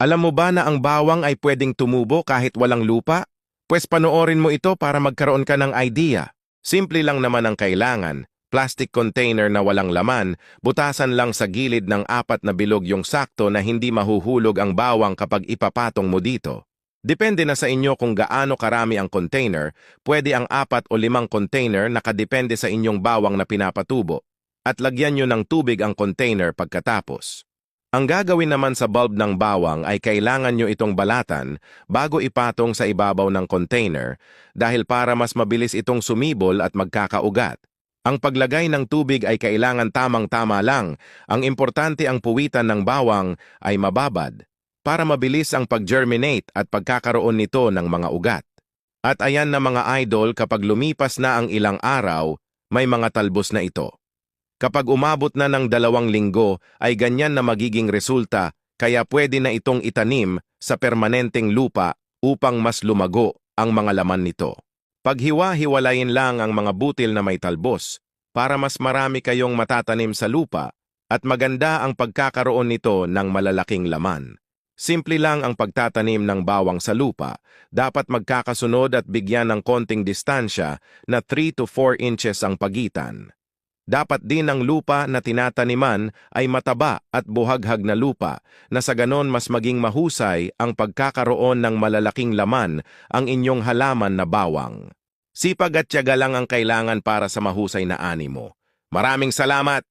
Alam mo ba na ang bawang ay pwedeng tumubo kahit walang lupa? Pwes panoorin mo ito para magkaroon ka ng idea. Simple lang naman ang kailangan. Plastic container na walang laman, butasan lang sa gilid ng 4 na bilog yung sakto na hindi mahuhulog ang bawang kapag ipapatong mo dito. Depende na sa inyo kung gaano karami ang container, pwede ang 4 o 5 container nakadepende sa inyong bawang na pinapatubo. At lagyan nyo ng tubig ang container pagkatapos. Ang gagawin naman sa bulb ng bawang ay kailangan nyo itong balatan bago ipatong sa ibabaw ng container dahil para mas mabilis itong sumibol at magkakaugat. Ang paglagay ng tubig ay kailangan tamang-tama lang. Ang importante ang puwitan ng bawang ay mababad para mabilis ang pag-germinate at pagkakaroon nito ng mga ugat. At ayan na mga idol, kapag lumipas na ang ilang araw, may mga talbos na ito. Kapag umabot na ng 2 linggo ay ganyan na magiging resulta, kaya pwede na itong itanim sa permanenteng lupa upang mas lumago ang mga laman nito. Paghiwa-hiwalayin lang ang mga butil na may talbos para mas marami kayong matatanim sa lupa at maganda ang pagkakaroon nito ng malalaking laman. Simple lang ang pagtatanim ng bawang sa lupa, dapat magkakasunod at bigyan ng konting distansya na 3 to 4 inches ang pagitan. Dapat din ang lupa na tinataniman ay mataba at buhaghag na lupa na sa ganon mas maging mahusay ang pagkakaroon ng malalaking laman ang inyong halaman na bawang. Sipag at tiyaga lang ang kailangan para sa mahusay na animo. Maraming salamat!